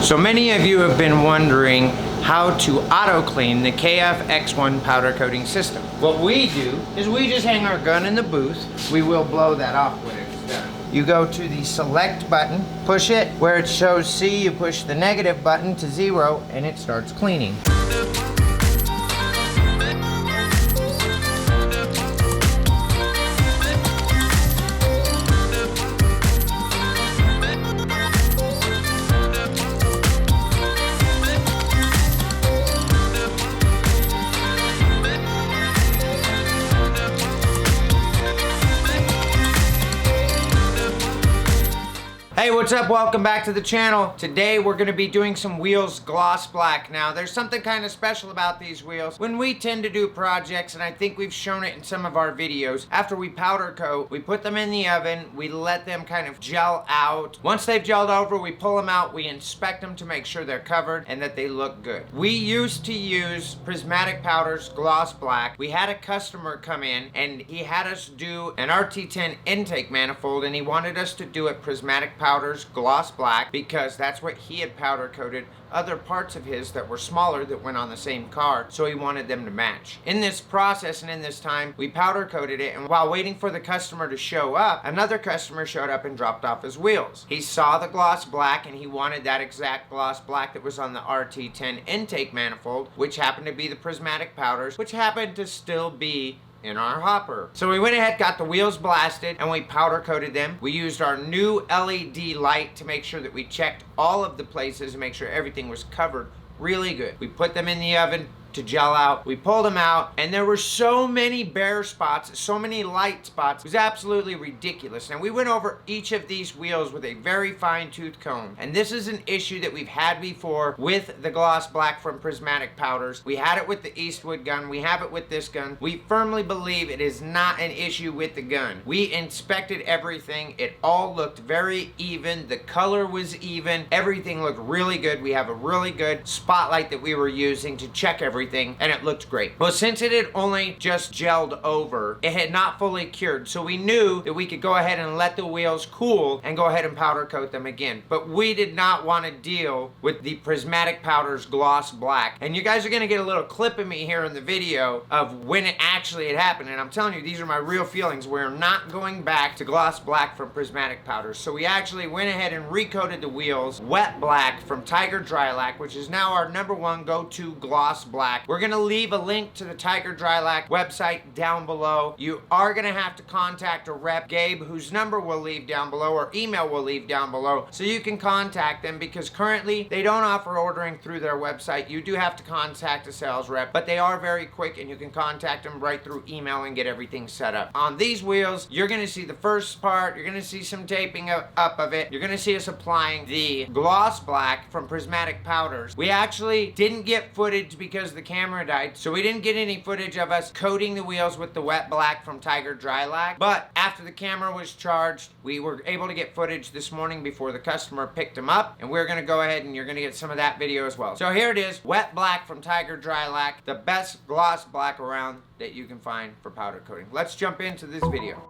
So many of you have been wondering how to auto clean the KF-X1 powder coating system. What we do is we just hang our gun in the booth. We will blow that off when it's done. You go to the select button, push it. Where it shows C, you push the negative button to 0 and it starts cleaning. Hey, what's up? Welcome back to the channel. Today we're going to be doing some wheels gloss black. Now there's something kind of special about these wheels. When we tend to do projects, and I think we've shown it in some of our videos, after we powder coat, we put them in the oven, we let them kind of gel out. Once they've gelled over, we pull them out, we inspect them to make sure they're covered and that they look good. We used to use Prismatic Powders gloss black. We had a customer come in and he had us do an RT10 intake manifold and he wanted us to do it Prismatic Powders gloss black because that's what he had powder coated other parts of his that were smaller that went on the same car, so he wanted them to match. In this process and in this time, we powder coated it, and while waiting for the customer to show up, another customer showed up and dropped off his wheels. He saw the gloss black and he wanted that exact gloss black that was on the RT10 intake manifold, which happened to be the Prismatic Powders, which happened to still be in our hopper. So we went ahead, got the wheels blasted, and we powder coated them. We used our new LED light to make sure that we checked all of the places and make sure everything was covered really good. We put them in the oven to gel out. We pulled them out and there were so many bare spots, so many light spots. It was absolutely ridiculous. Now we went over each of these wheels with a very fine tooth comb, and this is an issue that we've had before with the gloss black from Prismatic Powders. We had it with the Eastwood gun, we have it with this gun. We firmly believe it is not an issue with the gun. We inspected everything, it all looked very even, the color was even, everything looked really good. We have a really good spotlight that we were using to check everything, and it looked great. Well, since it had only just gelled over, it had not fully cured, so we knew that we could go ahead and let the wheels cool and go ahead and powder coat them again. But we did not want to deal with the Prismatic Powders gloss black, and you guys are going to get a little clip of me here in the video of when it actually had happened, and I'm telling you, these are my real feelings. We're not going back to gloss black from Prismatic Powders, so we actually went ahead and recoated the wheels wet black from Tiger Drylac, which is now our #1 go-to gloss black. We're gonna leave a link to the Tiger Drylac website down below. You are gonna have to contact a rep, Gabe, whose number we'll leave down below, or email we'll leave down below, so you can contact them, because currently they don't offer ordering through their website. You do have to contact a sales rep, but they are very quick and you can contact them right through email and get everything set up. On these wheels, you're gonna see the first part, you're gonna see some taping up of it, you're gonna see us applying the gloss black from Prismatic Powders. We actually didn't get footage because the camera died, so we didn't get any footage of us coating the wheels with the wet black from Tiger Drylac, but after the camera was charged, we were able to get footage this morning before the customer picked them up, and we're gonna go ahead and you're gonna get some of that video as well. So here it is, wet black from Tiger Drylac, the best gloss black around that you can find for powder coating. Let's jump into this video.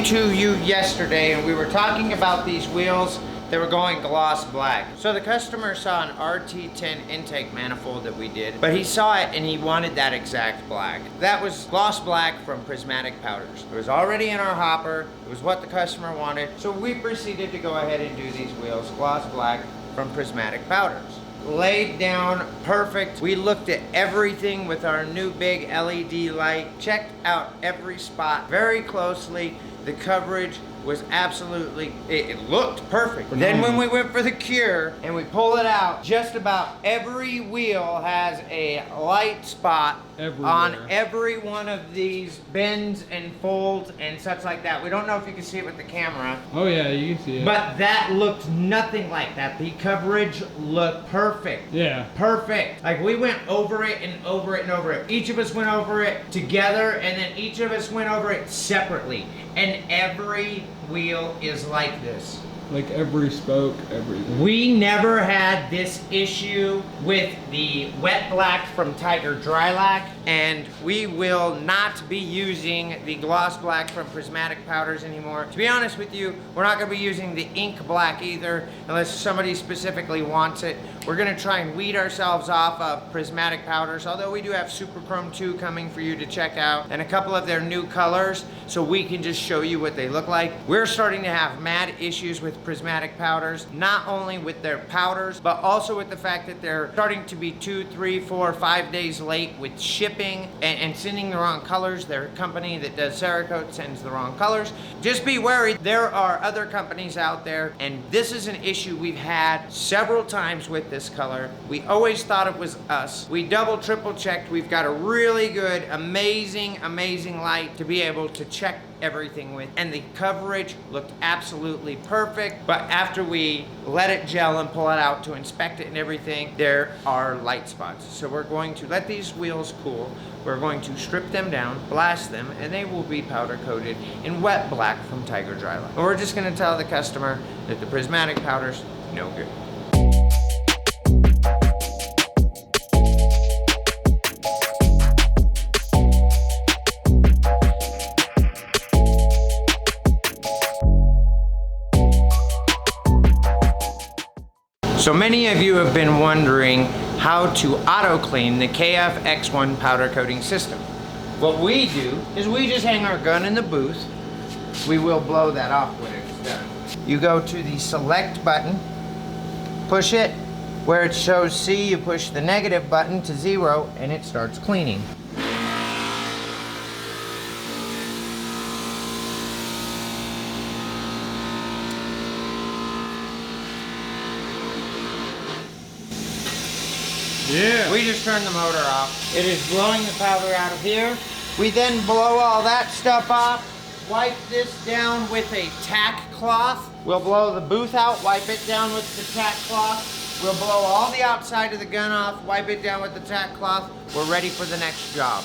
to you yesterday and we were talking about these wheels that were going gloss black. So the customer saw an RT10 intake manifold that we did, but he saw it and he wanted that exact black. That was gloss black from Prismatic Powders. It was already in our hopper. It was what the customer wanted. So we proceeded to go ahead and do these wheels gloss black from Prismatic Powders. Laid down perfect. We looked at everything with our new big LED light, checked out every spot very closely. The coverage was absolutely, it looked perfect. Then when we went for the cure and we pull it out, just about every wheel has a light spot on every one of these bends and folds and such like that. We don't know if you can see it with the camera. Oh yeah, you can see it. But that looked nothing like that. The coverage looked perfect. Yeah. Perfect. Like we went over it and over it and over it. Each of us went over it together and then each of us went over it separately. And every wheel is like this. Like every spoke, everything. We never had this issue with the wet black from Tiger Drylac, and we will not be using the gloss black from Prismatic Powders anymore. To be honest with you, we're not gonna be using the ink black either, unless somebody specifically wants it. We're gonna try and weed ourselves off of Prismatic Powders, although we do have Super Chrome 2 coming for you to check out, and a couple of their new colors, so we can just show you what they look like. We're starting to have mad issues with Prismatic Powders, not only with their powders, but also with the fact that they're starting to be 2, 3, 4, 5 days late with shipping and sending the wrong colors. Their company that does Cerakote sends the wrong colors. Just be wary, there are other companies out there, and this is an issue we've had several times with this color. We always thought it was us. We double, triple checked. We've got a really good, amazing light to be able to check everything with, and the coverage looked absolutely perfect. But after we let it gel and pull it out to inspect it and everything, there are light spots. So we're going to let these wheels cool. We're going to strip them down, blast them, and they will be powder coated in wet black from Tiger Drylac. And we're just going to tell the customer that the Prismatic Powders, no good. So many of you have been wondering how to auto clean the KF X1 powder coating system. What we do is we just hang our gun in the booth. We will blow that off when it's done. You go to the select button, push it. Where it shows C, you push the negative button to 0 and it starts cleaning. Yeah. We just turned the motor off. It is blowing the powder out of here. We then blow all that stuff off, wipe this down with a tack cloth. We'll blow the booth out, wipe it down with the tack cloth. We'll blow all the outside of the gun off, wipe it down with the tack cloth. We're ready for the next job.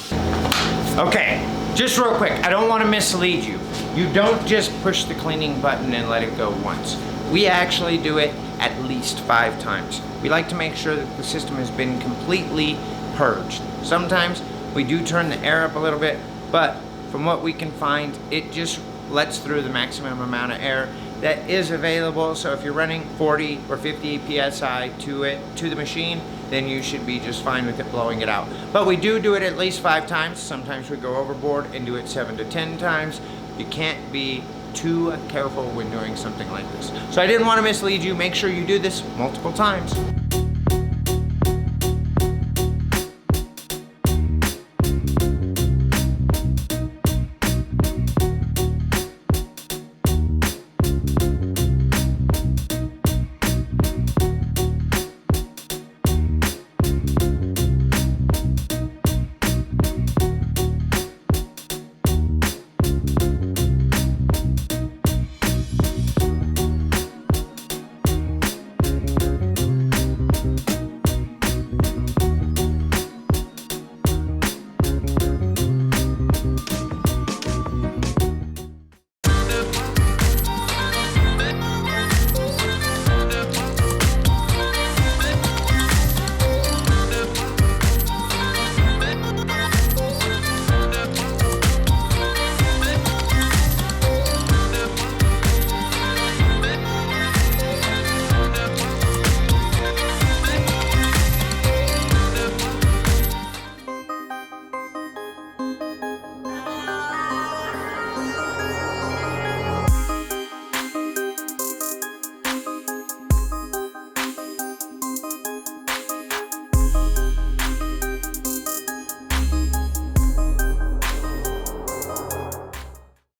Okay, just real quick, I don't want to mislead you. You don't just push the cleaning button and let it go once. We actually do it at least 5 times. We like to make sure that the system has been completely purged. Sometimes we do turn the air up a little bit, but from what we can find, it just lets through the maximum amount of air that is available. So if you're running 40 or 50 PSI to the machine, then you should be just fine with it blowing it out. But we do it at least 5 times. Sometimes we go overboard and do it 7 to 10 times. You can't be too careful when doing something like this. So I didn't want to mislead you. Make sure you do this multiple times.